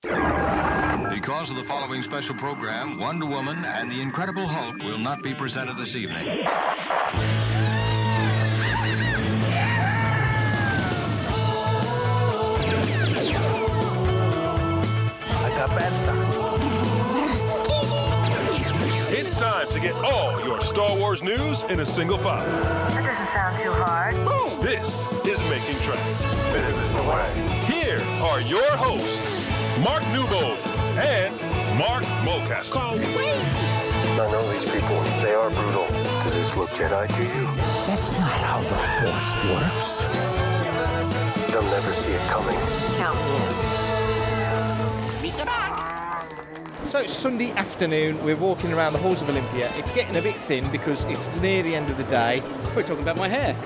Because of the following special program, Wonder Woman and the Incredible Hulk will not be presented this evening. I got Fantha. It's time to get all your Star Wars news in a single file. That doesn't sound too hard. Boom! This is Making Tracks. This is the way. Here are your hosts, Mark Newbold and Mark Mulcaster. I know these people. They are brutal. Does this look Jedi to you? That's not how the Force works. They'll never see it coming. Count me So it's Sunday afternoon, we're walking around the halls of Olympia. It's getting a bit thin because it's near the end of the day. We're talking about my hair.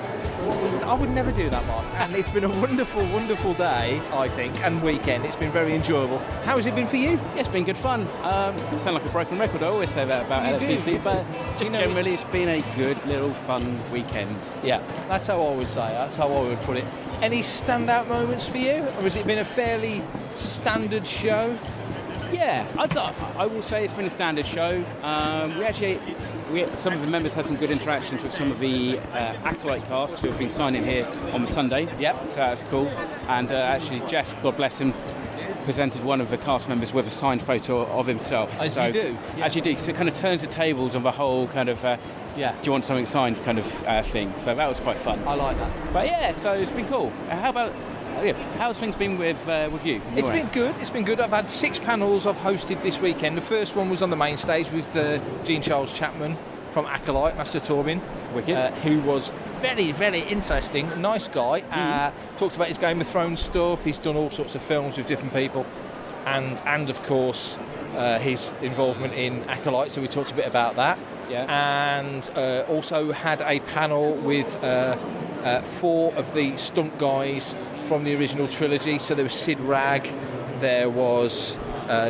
I would never do that, Mark. And it's been a wonderful, wonderful day, I think, and weekend. It's been very enjoyable. How has it been for you? Yeah, it's been good fun. I sound like a broken record. I always say that about LCC, but just generally it's been a good little fun weekend. Yeah, that's how I would say it. That's how I would put it. Any standout moments for you? Or has it been a fairly standard show? Yeah, I will say it's been a standard show. Some of the members had some good interactions with some of the Acolyte cast who have been signing here on the Sunday. Yep. So that's cool. And actually Jeff, God bless him, presented one of the cast members with a signed photo of himself. As you do. Yeah. As you do. So it kind of turns the tables on the whole kind of, do you want something signed kind of thing. So that was quite fun. I like that. But yeah, so it's been cool. How about... how's things been with you? It's been good. It's been good. I've had 6 panels I've hosted this weekend. The first one was on the main stage with Jean Charles Chapman from Acolyte, Master Torbin, who was very, very interesting. Nice guy. Talked about his Game of Thrones stuff. He's done all sorts of films with different people, and of course his involvement in Acolyte. So we talked a bit about that. Yeah. And also had a panel with 4 of the stunt guys from the original trilogy. So there was Sid Ragg, there was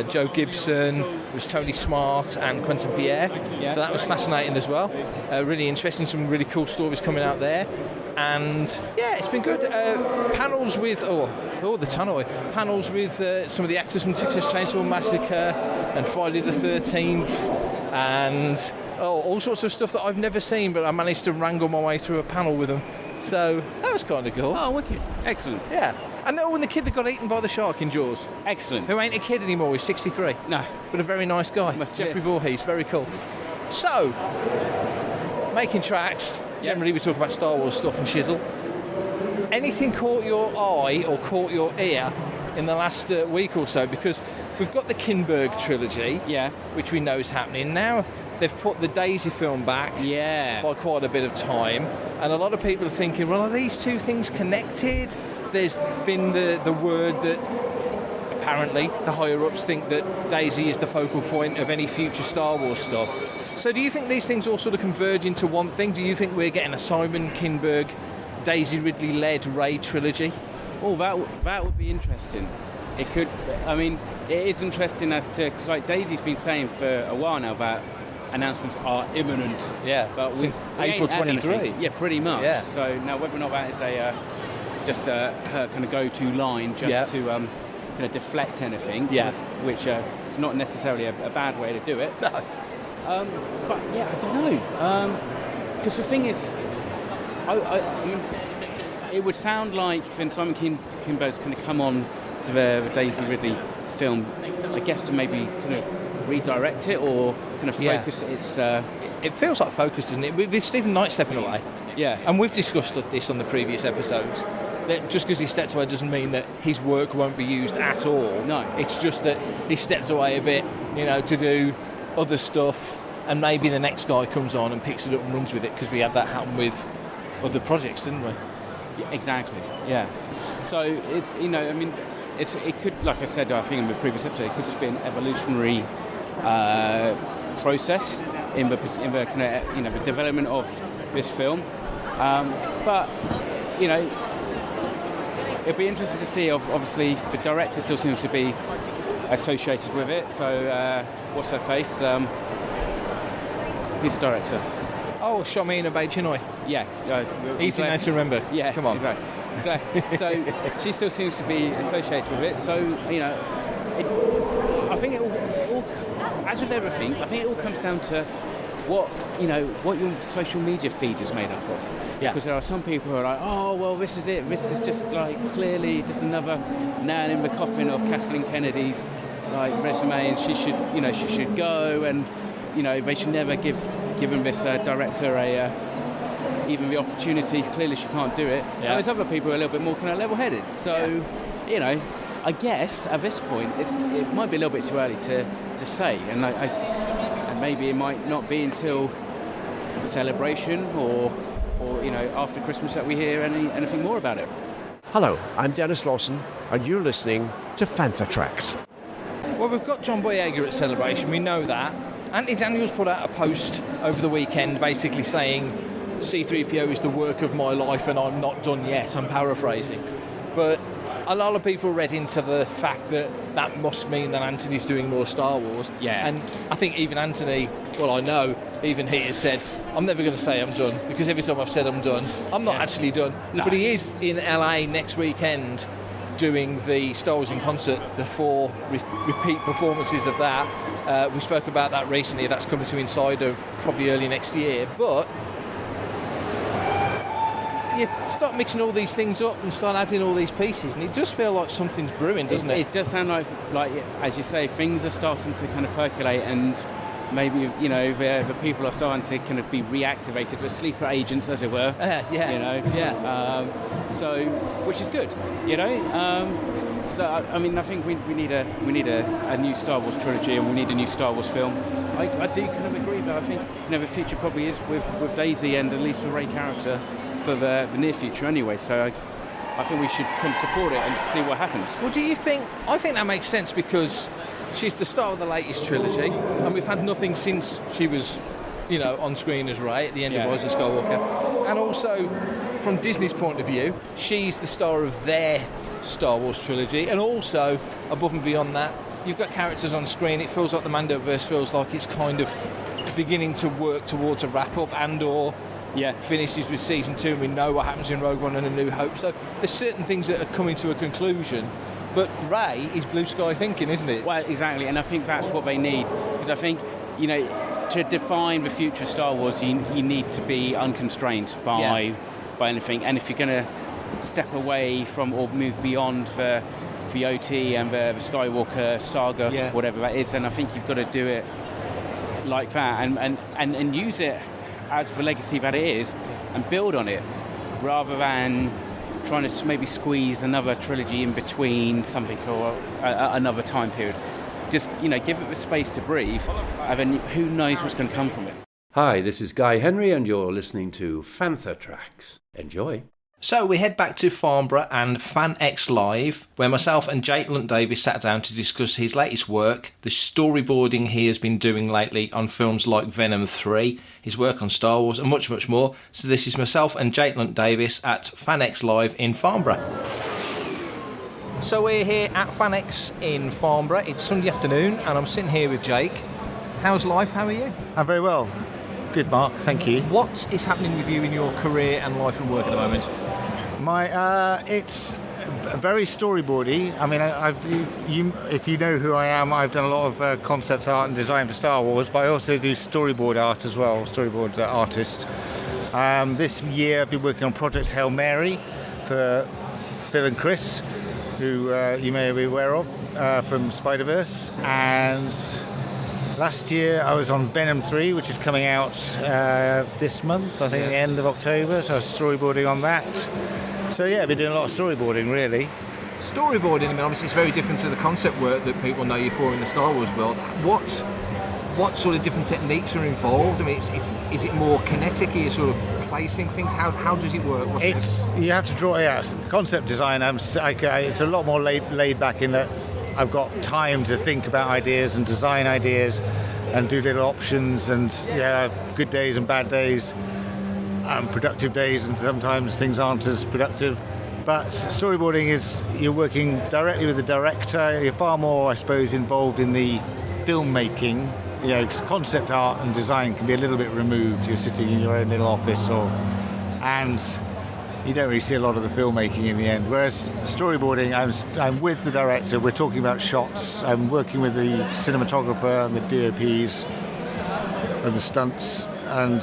Joe Gibson, there was Tony Smart and Quentin Pierre. Yeah. So that was fascinating as well. Really interesting, some really cool stories coming out there. And yeah, it's been good. Panels with panels with some of the actors from Texas Chainsaw Massacre and Friday the 13th and all sorts of stuff that I've never seen, but I managed to wrangle my way through a panel with them. So that was kind of cool. Oh, wicked. Excellent. Yeah. And when the kid that got eaten by the shark in Jaws. Excellent. Who ain't a kid anymore, he's 63. No. But a very nice guy. Jeffrey Voorhees, very cool. So, Making Tracks. Generally we talk about Star Wars stuff and shizzle. Anything caught your eye or caught your ear in the last week or so? Because we've got the Kinberg trilogy, which we know is happening now. They've put the Daisy film back by quite a bit of time, and a lot of people are thinking, well, are these two things connected? There's been the word that apparently the higher-ups think that Daisy is the focal point of any future Star Wars stuff. So do you think these things all sort of converge into one thing? Do you think we're getting a Simon Kinberg, Daisy Ridley-led Rey trilogy? Oh, that would be interesting. It could. I mean, it is interesting as to, because like Daisy's been saying for a while now that announcements are imminent. Yeah, but since April 23. Yeah, pretty much. Yeah. So now whether or not that is just her kind of go-to line just to kind of deflect anything, which is not necessarily a bad way to do it. No. But yeah, I don't know. Because the thing is, I mean, it would sound like when Simon Kinberg's kind of come on to the Daisy Ridley film, I guess to maybe kind of redirect it or kind of focus it feels like focus, doesn't it? With Stephen Knight stepping away. Yeah. And we've discussed this on the previous episodes, that just because he steps away doesn't mean that his work won't be used at all. No. It's just that he steps away a bit, to do other stuff, and maybe the next guy comes on and picks it up and runs with it, because we had that happen with other projects, didn't we? Yeah, exactly. Yeah. So it's I mean, it could, like I said, I think in the previous episode, it could just be an evolutionary process in the kind of the development of this film. But it'd be interesting to see. Obviously, the director still seems to be associated with it. So what's her face? Who's the director? Oh, Shamina Bay-Chinoy. Yeah. Easy name to remember. Yeah, come on. Exactly. So she still seems to be associated with it. So I think it all, as with everything, I think it all comes down to what your social media feed is made up of. Yeah. Because there are some people who are like, oh well, this is it. This is just like clearly just another nail in the coffin of Kathleen Kennedy's like resume, and she should go, and they should never give this director even the opportunity. Clearly, she can't do it. Yeah. Whereas other people are a little bit more kind of level-headed. So, I guess at this point it might be a little bit too early to say, and maybe it might not be until the celebration or after Christmas that we hear anything more about it. Hello, I'm Dennis Lawson, and you're listening to Fantha Tracks. Well, we've got John Boyega at Celebration, we know that. Anthony Daniels put out a post over the weekend basically saying C-3PO is the work of my life and I'm not done yet. I'm paraphrasing. But a lot of people read into the fact that must mean that Anthony's doing more Star Wars. Yeah. And I think even Anthony, well, I know, even he has said, I'm never going to say I'm done, because every time I've said I'm done, I'm not actually done. No. But he is in LA next weekend doing the Star Wars in Concert, the 4 repeat performances of that. We spoke about that recently. That's coming to Insider probably early next year. But you start mixing all these things up and start adding all these pieces, and it does feel like something's brewing, doesn't it? It does sound like, as you say, things are starting to kind of percolate, and maybe, the people are starting to kind of be reactivated, the sleeper agents, as it were. So, which is good, So, I think we need a new Star Wars trilogy, and we need a new Star Wars film. I do kind of agree, but I think the future probably is with Daisy, and at least the Rey character for the near future anyway. So I think we should kind of support it and see what happens. Well, do you think? I think that makes sense, because she's the star of the latest trilogy, and we've had nothing since she was, on screen as Rey at the end of Rise of Skywalker. And also, from Disney's point of view, she's the star of their Star Wars trilogy, and also above and beyond that, you've got characters on screen. It feels like the Mandoverse feels like it's kind of beginning to work towards a wrap-up and/or finishes with season 2, and we know what happens in Rogue One and A New Hope. So there's certain things that are coming to a conclusion. But Rey is blue sky thinking, isn't it? Well, exactly, and I think that's what they need, because I think, to define the future of Star Wars, you need to be unconstrained by anything, and if you're going to step away from or move beyond the OT and the Skywalker saga, whatever that is, then I think you've got to do it like that, and use it as the legacy that it is, and build on it, rather than trying to maybe squeeze another trilogy in between something or another time period. Just, give it the space to breathe, and then who knows what's going to come from it. Hi, this is Guy Henry, and you're listening to Fantha Tracks. Enjoy. So we head back to Farnborough and FanX Live, where myself and Jake Lunt Davies sat down to discuss his latest work, the storyboarding he has been doing lately on films like Venom 3, his work on Star Wars, and much, much more. So this is myself and Jake Lunt Davies at FanX Live in Farnborough. So we're here at FanX in Farnborough. It's Sunday afternoon, and I'm sitting here with Jake. How's life? How are you? I'm very well. Good, Mark. Thank you. What is happening with you in your career and life and work at the moment? It's very storyboardy. I mean, if you know who I am, I've done a lot of concept art and design for Star Wars, but I also do storyboard art as well, storyboard artist. This year I've been working on Project Hail Mary for Phil and Chris, who you may be aware of from Spider-Verse, and last year I was on Venom 3, which is coming out this month, I think at the end of October, so I was storyboarding on that. So yeah, I've been doing a lot of storyboarding, really. Storyboarding, I mean, obviously it's very different to the concept work that people know you for in the Star Wars world. What sort of different techniques are involved? I mean, is it more kinetic? Are you sort of placing things? How does it work? You have to draw it out. Concept design, it's a lot more laid back in that I've got time to think about ideas and design ideas and do little options, and good days and bad days, productive days, and sometimes things aren't as productive. But storyboarding is, you're working directly with the director. You're far more, I suppose, involved in the filmmaking. Concept art and design can be a little bit removed. You're sitting in your own little office, and you don't really see a lot of the filmmaking in the end. Whereas storyboarding, I'm with the director, we're talking about shots, I'm working with the cinematographer and the DOPs and the stunts, and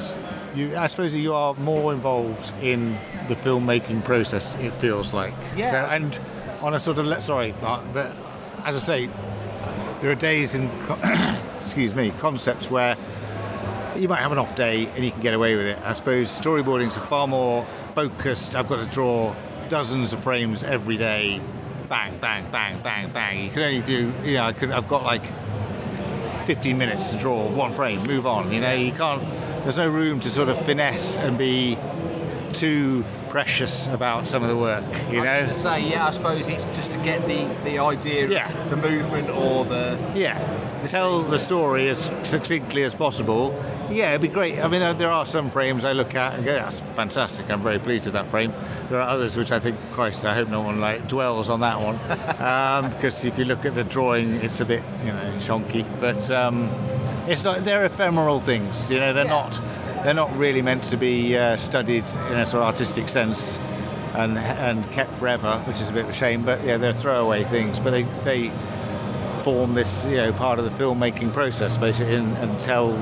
I suppose you are more involved in the filmmaking process, it feels like. Yeah. So, and on a sort of, sorry, Mark, but as I say, there are days in, concepts where you might have an off day and you can get away with it. I suppose storyboarding's far more focused. I've got to draw dozens of frames every day. Bang, bang, bang, bang, bang. You can only do, I've got like 15 minutes to draw one frame, move on. You can't, there's no room to sort of finesse and be too precious about some of the work, I was going to say, I suppose it's just to get the idea of the movement or the... Tell the story as succinctly as possible. Yeah, it'd be great. I mean, there are some frames I look at and go, that's fantastic, I'm very pleased with that frame. There are others which I think, Christ, I hope no one dwells on that one. Because if you look at the drawing, it's a bit, shonky. But it's not, they're ephemeral things, they're not really meant to be studied in a sort of artistic sense and kept forever, which is a bit of a shame. But they're throwaway things. But they form this, part of the filmmaking process, basically, and tell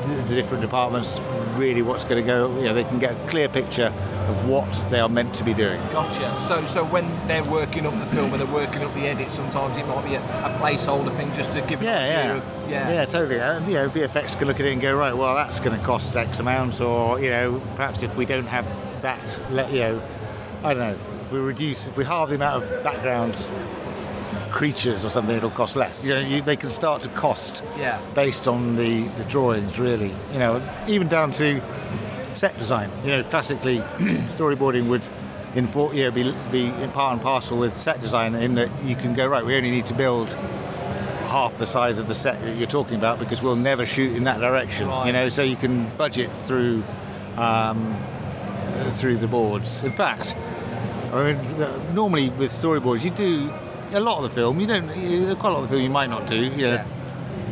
the different departments really what's going to go. They can get a clear picture of what they are meant to be doing. Gotcha. So when they're working up the film and they're working up the edit, sometimes it might be a placeholder thing just to give an idea of... Yeah, totally. VFX can look at it and go, right, well, that's going to cost X amount, or, perhaps if we don't have that, I don't know, if we halve the amount of background creatures or something, it'll cost less. They can start to cost based on the drawings, really. Even down to set design. Classically, storyboarding would be part and parcel with set design, in that you can go, right, we only need to build half the size of the set that you're talking about because we'll never shoot in that direction. Right. So you can budget through the boards. In fact, normally with storyboards, you do a lot of the film. Quite a lot of the film you might not do.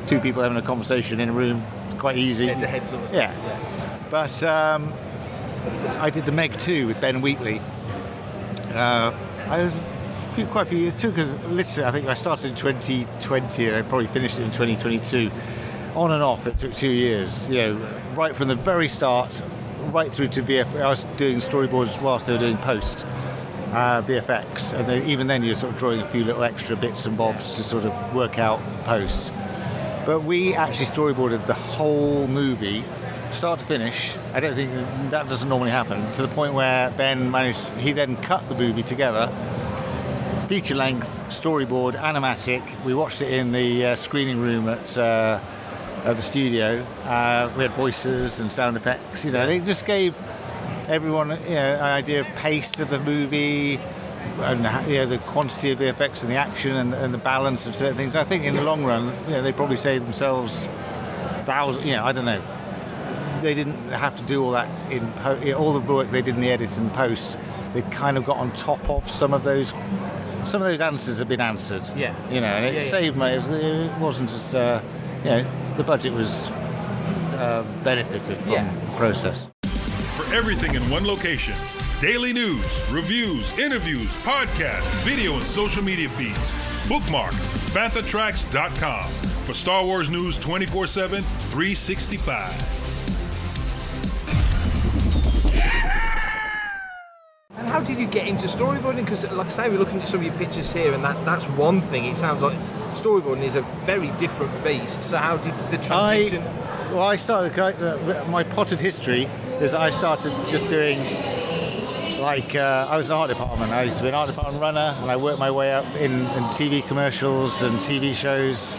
Two people having a conversation in a room, quite easy. Head to head sort of stuff. Yeah. But I did the Meg 2 with Ben Wheatley. I was quite a few years. It took us literally, I think I started in 2020 and I probably finished it in 2022. On and off, it took 2 years. Right from the very start, right through to VFX. I was doing storyboards whilst they were doing post. VFX, and even then you're sort of drawing a few little extra bits and bobs to sort of work out post. But we actually storyboarded the whole movie, start to finish. I don't think that doesn't normally happen, to the point where Ben he then cut the movie together, feature length, storyboard, animatic. We watched it in the screening room at the studio. We had voices and sound effects, it just gave everyone an idea of pace of the movie and the quantity of VFX and the action and the balance of certain things. I think in the long run, they probably saved themselves thousands. I don't know. They didn't have to do all that in all the work they did in the edit and post. They kind of got on top of some of those answers have been answered. Yeah. And it saved money. It wasn't as the budget was benefited from the process. For everything in one location, daily news, reviews, interviews, podcasts, video and social media feeds, bookmark FanthaTracks.com for Star Wars news 24/7, 365. And how did you get into storyboarding? Because, like I say, we're looking at some of your pictures here, and that's one thing. It sounds like storyboarding is a very different beast. So how did the transition... I started, my potted history is I started just doing, I was an art department. I used to be an art department runner, and I worked my way up in TV commercials and TV shows.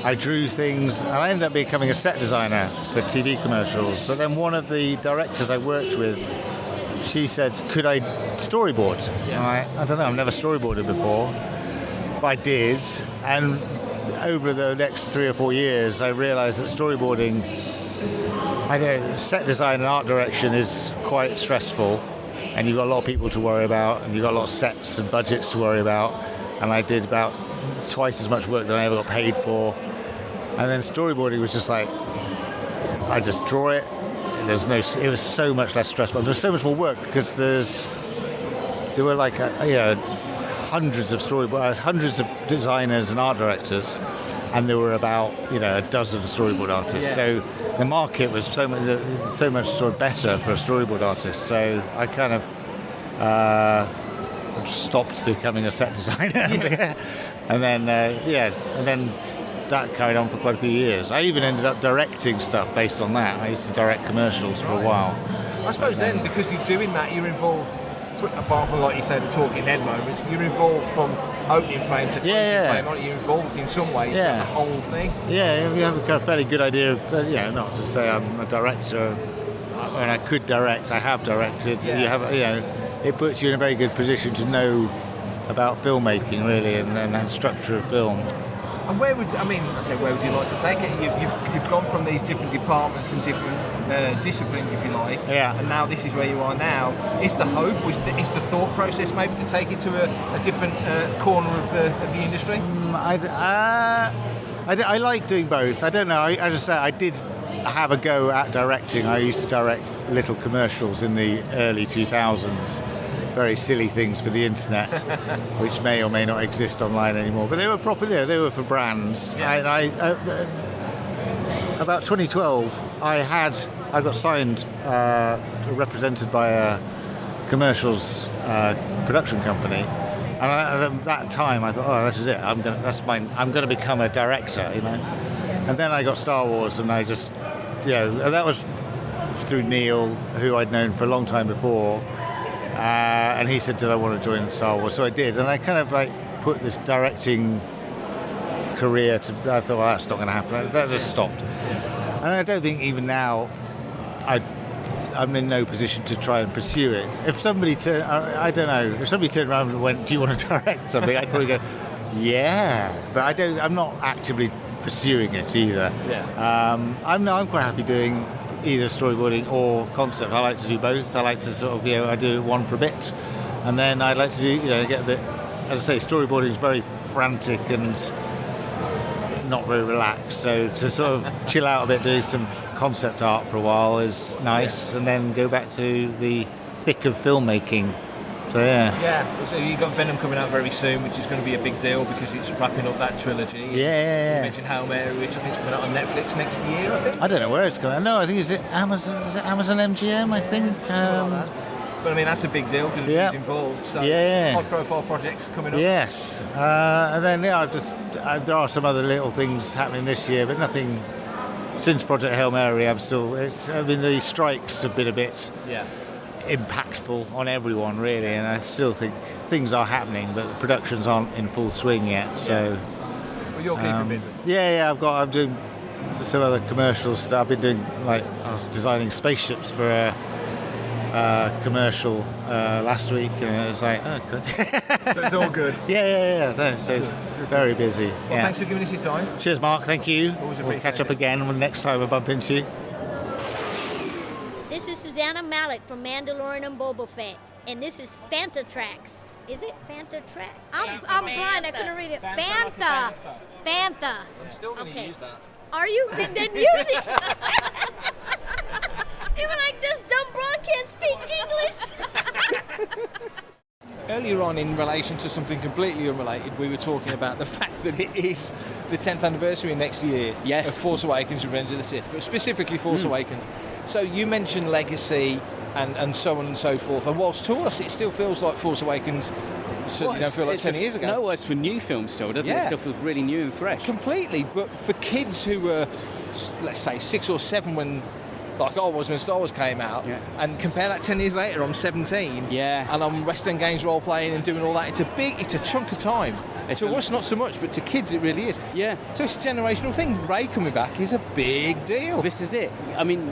I drew things, and I ended up becoming a set designer for TV commercials. But then one of the directors I worked with, she said, could I storyboard? Yeah. I don't know, I've never storyboarded before, but I did. And over the next 3 or 4 years, I realised that storyboarding, set design and art direction is quite stressful, and you've got a lot of people to worry about, and you've got a lot of sets and budgets to worry about. And I did about twice as much work than I ever got paid for. And then storyboarding was just like, I just draw it. It was so much less stressful. There's so much more work because there's there were like hundreds of storyboard, hundreds of designers and art directors, and there were about a dozen storyboard artists. So the market was so much sort of better for a storyboard artist. So I kind of stopped becoming a set designer, and then that carried on for quite a few years. I even ended up directing stuff based on that. I used to direct commercials for a while. I suppose then, because you're doing that, you're involved, apart from, like you say, the talking head moments, you're involved from opening frame to closing frame, aren't you? You're involved in some way in the whole thing. Yeah, we have a kind of fairly good idea of, not to say I'm a director, and I could direct, I have directed. Yeah. You have, it puts you in a very good position to know about filmmaking, really, and that structure of film. And where would you like to take it? You've gone from these different departments and different disciplines, if you like, and now this is where you are now. Is the hope, is the thought process maybe to take it to a different corner of the industry? I like doing both. I don't know. As I say, I did have a go at directing. I used to direct little commercials in the early 2000s. Very silly things for the internet, which may or may not exist online anymore. But they were proper. They were for brands. Yeah. About 2012, I got signed, represented by a commercials production company, and at that time I thought, oh, this is it. I'm going to become a director, And then I got Star Wars, and I just, and that was through Neil, who I'd known for a long time before. And he said, did I want to join Star Wars? So I did, and I kind of put this directing career to, I thought, well, that's not going to happen. That just stopped. And I don't think even now I'm in no position to try and pursue it. If somebody turned around and went, do you want to direct something? I'd probably go, yeah. But I'm not actively pursuing it either. Yeah. I'm quite happy doing either storyboarding or concept. I like to do both. I like to sort of, I do one for a bit, and then I like to do, get a bit, as I say, storyboarding is very frantic and not very relaxed. So to sort of chill out a bit, do some concept art for a while is nice, and then go back to the thick of filmmaking. So so you've got Venom coming out very soon, which is going to be a big deal because it's wrapping up that trilogy. You mentioned Hail Mary, which I think is coming out on Netflix next year, I think. I don't know where it's coming out. No, I think is it Amazon MGM, I think. But I mean, that's a big deal because he's involved. So high-profile projects coming up. Yes, and then there are some other little things happening this year, but nothing. Since Project Hail Mary, the strikes have been a bit impactful on everyone, really, and I still think things are happening, but the productions aren't in full swing yet. So, well, you're keeping busy. I'm doing some other commercial stuff. I've been doing I was designing spaceships for a commercial last week, and it was like, oh, good. So it's all good. So very busy. Well, thanks for giving us your time. Cheers, Mark. Thank you. We'll catch up again next time I bump into you. This is Susanna Malik from Mandalorian and Boba Fett, and this is Fantha Tracks. Is it Fantha Tracks? I'm blind. I couldn't read it. Fantha. I'm still going to use that. Are you? Then use it. Even like this dumb broad can't speak English. Earlier on, in relation to something completely unrelated, we were talking about the fact that it is the 10th anniversary next year of Force Awakens, Revenge of the Sith, but specifically Force Awakens. So you mentioned legacy and so on and so forth, and whilst to us it still feels like Force Awakens certainly don't feel like 10 years ago. No, it's for new films still, doesn't it? It still feels really new and fresh. Completely, but for kids who were, let's say, 6 or 7 when... like I was when Star Wars came out, and compare that 10 years later, I'm 17, and I'm West End Games role-playing and doing all that. It's a chunk of time. To us, not so much, but to kids, it really is. Yeah. So it's a generational thing. Rey coming back is a big deal. This is it. I mean,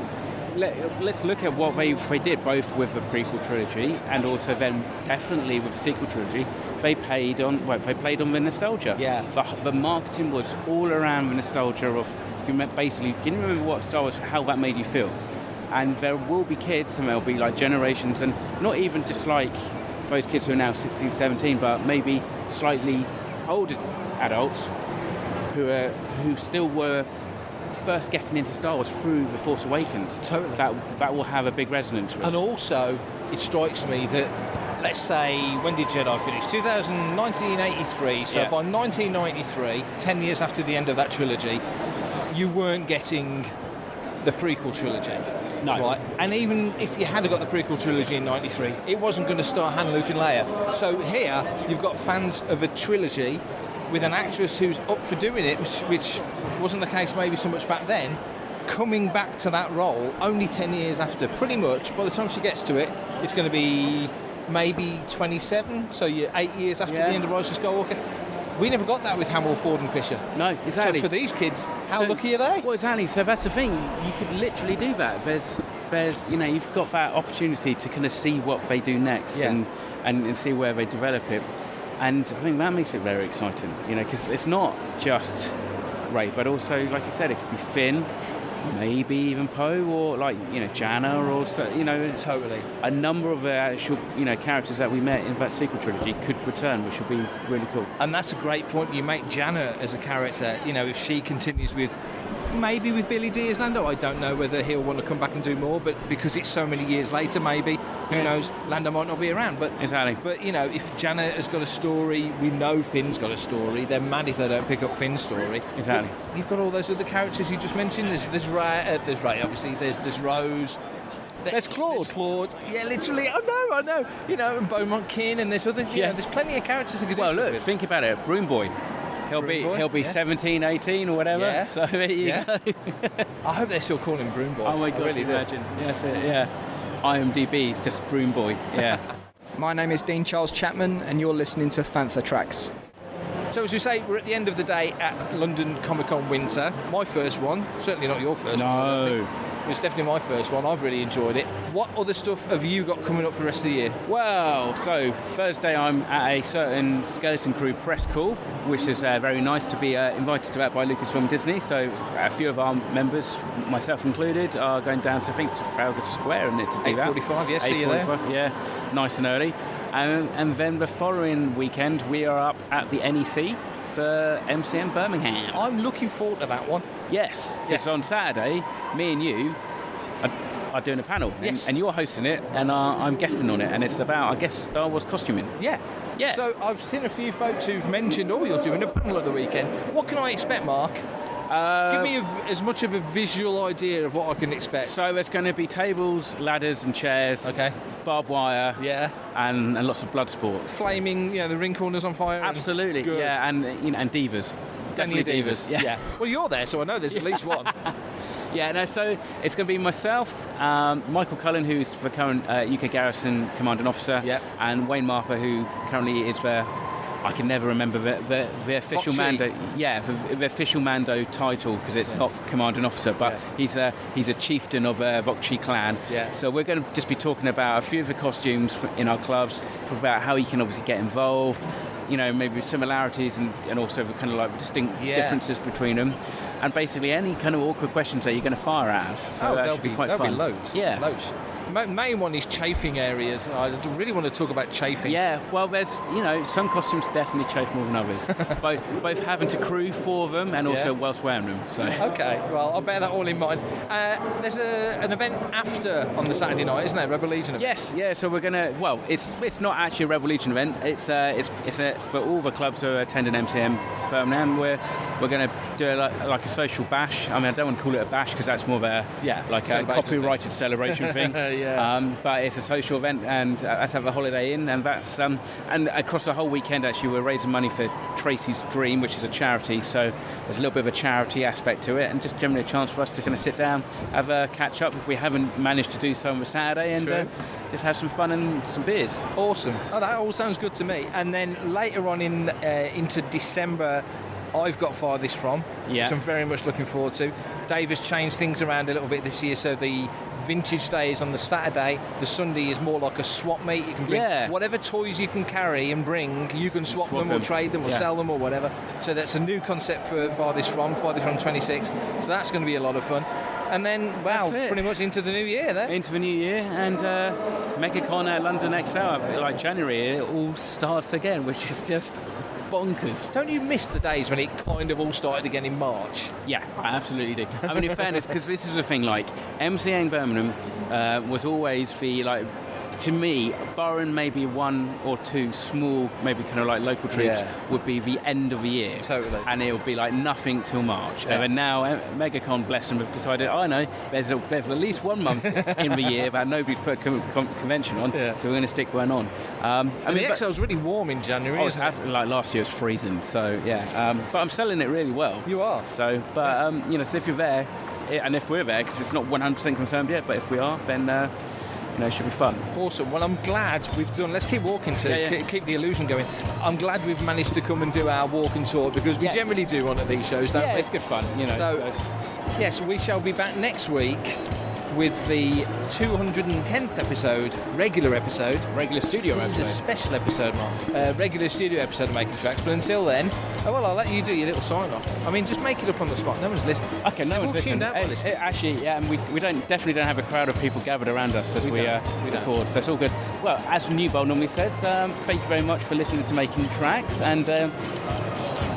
let's look at what they did, both with the prequel trilogy and also then definitely with the sequel trilogy. They played on the nostalgia. Yeah. The marketing was all around the nostalgia of... basically, can you remember what Star Wars, how that made you feel? And there will be kids, and there'll be like generations, and not even just like those kids who are now 16, 17, but maybe slightly older adults who still were first getting into Star Wars through The Force Awakens. Totally. That will have a big resonance with. And also, it strikes me that let's say, when did Jedi finish? 1983. So by 1993, 10 years after the end of that trilogy, you weren't getting the prequel trilogy. No. Right? And even if you had got the prequel trilogy in 93, it wasn't going to star Han, Luke and Leia. So here, you've got fans of a trilogy with an actress who's up for doing it, which wasn't the case maybe so much back then, coming back to that role only 10 years after. Pretty much, by the time she gets to it, it's going to be maybe 27, so you're 8 years after the end of Rise of Skywalker. We never got that with Hamill, Ford and Fisher. No, exactly. So for these kids, how lucky are they? Well, exactly. So that's the thing. You could literally do that. There's you've got that opportunity to kind of see what they do next and see where they develop it. And I think that makes it very exciting, because it's not just Rey, but also, like you said, it could be Finn, maybe even Poe, or Janna, or totally. A number of the actual characters that we met in that sequel trilogy could return, which would be really cool. And that's a great point. You make Janna as a character. If she continues with Billy Dee as Lando, I don't know whether he'll want to come back and do more, but because it's so many years later, maybe, who knows, Lando might not be around. But exactly. But if Janna has got a story, we know Finn's got a story. They're mad if they don't pick up Finn's story. Exactly. But you've got all those other characters you just mentioned. There's Rey, obviously. There's Rose. There's Claude. Yeah, literally. I know. And Beaumont Kin, and there's other. There's plenty of characters that could do. Well, look, think about it. Broom Boy. He'll be 17, 18 or whatever. Yeah. So there you go. I hope they still call him Broom Boy. Oh my God, I really imagine. Yes, yeah. IMDb's just Broom Boy. Yeah. My name is Dean Charles Chapman, and you're listening to Fantha Tracks. So as we say, we're at the end of the day at London Comic Con Winter. My first one, certainly not your first one. No. It's definitely my first one. I've really enjoyed it. What other stuff have you got coming up for the rest of the year? Well, so Thursday I'm at a certain Skeleton Crew press call, which is very nice to be invited to that by Lucasfilm Disney. So a few of our members, myself included, are going down to Trafalgar Square to do that. 8:45, yes, see you there. Yeah, nice and early. And then the following weekend we are up at the NEC for MCM Birmingham. I'm looking forward to that one. Yes, because on Saturday, me and you are doing a panel, and you're hosting it, and I'm guesting on it, and it's about, I guess, Star Wars costuming. Yeah. So I've seen a few folks who've mentioned, you're doing a panel at the weekend. What can I expect, Mark? Give me as much of a visual idea of what I can expect. So there's going to be tables, ladders and chairs. Okay. Barbed wire. Yeah. And lots of blood sport. Flaming, the ring corners on fire. Absolutely. Good. Yeah, and divas. Definitely divas. Yeah. Well, you're there, so I know there's at least one. So it's going to be myself, Michael Cullen, who's the current UK Garrison Commanding Officer, and Wayne Marper, who currently is the, I can never remember the official Mando. Yeah, the official Mando title, because it's not Commanding Officer, but he's a chieftain of Vokchi clan. Yeah. So we're going to just be talking about a few of the costumes in our clubs, talk about how you can obviously get involved, maybe similarities and also the kind of like distinct differences between them. And basically any kind of awkward questions that you're going to fire at us. So that should be quite fun. There'll be loads. Yeah. Loads. Main one is chafing areas. I really want to talk about chafing. Yeah, well, there's, some costumes definitely chafe more than others. both having to crew for them and also whilst wearing them. So. Okay, well, I'll bear that all in mind. There's an event after on the Saturday night, isn't there? Rebel Legion event? Yes, yeah, so we're going to, it's not actually a Rebel Legion event. It's for all the clubs who are attending MCM Birmingham. We're going to do like a social bash. I mean, I don't want to call it a bash because that's more of a copyrighted celebration thing. But it's a social event, and that's at the Holiday Inn, and that's and across the whole weekend actually we're raising money for Tracy's Dream, which is a charity. So there's a little bit of a charity aspect to it, and just generally a chance for us to kind of sit down, have a catch up if we haven't managed to do so on the Saturday, and just have some fun and some beers. Awesome. Oh, that all sounds good to me. And then later on into December, I've got Farthest From, which I'm very much looking forward to. Dave has changed things around a little bit this year, so the Vintage Day is on the Saturday. The Sunday is more like a swap meet. You can bring whatever toys you can carry and bring, you can swap them or trade them or sell them or whatever. So that's a new concept for Farthest From 26. So that's going to be a lot of fun. And then, pretty much into the new year then. Into the new year, and MegaCon at London XL, like January, it all starts again, which is just bonkers. Don't you miss the days when it kind of all started again in March? Yeah, I absolutely do. I mean, in fairness, because this is the thing, like, MCA in Birmingham was always the to me, barring maybe one or two small, maybe kind of like local trips, would be the end of the year. Totally. And it'll be like nothing till March. Yeah. And now MegaCon, bless them, have decided, there's at least 1 month in the year that nobody's put a convention on, so we're going to stick one on. I mean, the XL's really warm in January. Like last year was freezing, so yeah. But I'm selling it really well. You are. So, but so if you're there, and if we're there, because it's not 100% confirmed yet, but if we are, then it should be fun. Awesome. Well, I'm glad we've done. Let's keep walking to keep the illusion going. I'm glad we've managed to come and do our walk and talk, because we generally do one of these shows, don't we? It's good fun, So, yes, we shall be back next week with the 210th episode, regular studio episode. This is a special episode, Mark. Regular studio episode of Making Tracks. But until then, I'll let you do your little sign-off. I mean, just make it up on the spot. No one's listening. Okay, no one's listening. Actually, and we definitely don't have a crowd of people gathered around us as we record, so it's all good. Well, as Newbold normally says, thank you very much for listening to Making Tracks, and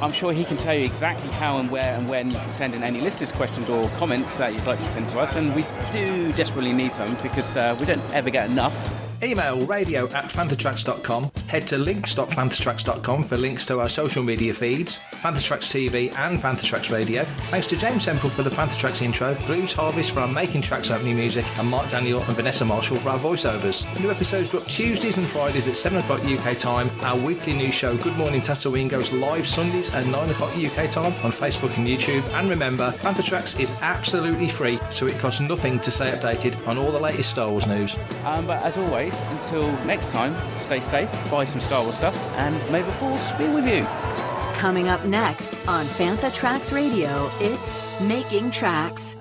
I'm sure he can tell you exactly how and where and when you can send in any listeners' questions or comments that you'd like to send to us, and we do desperately need some, because we don't ever get enough. Email radio@fanthatracks.com. Head to links.fanthatracks.com for links to our social media feeds, Fantha Tracks TV and Fantha Tracks Radio. Thanks to James Semple for the Fantha Tracks intro, Blues Harvest for our Making Tracks opening music, and Mark Daniel and Vanessa Marshall for our voiceovers. New episodes drop Tuesdays and Fridays at 7 o'clock UK time. Our weekly news show, Good Morning Tatooine, goes live Sundays at 9 o'clock UK time on Facebook and YouTube. And remember, Fantha Tracks is absolutely free, so it costs nothing to stay updated on all the latest Star Wars news. But as always, until next time, stay safe, buy some Star Wars stuff, and may the Force be with you. Coming up next on Fantha Tracks Radio, it's Making Tracks.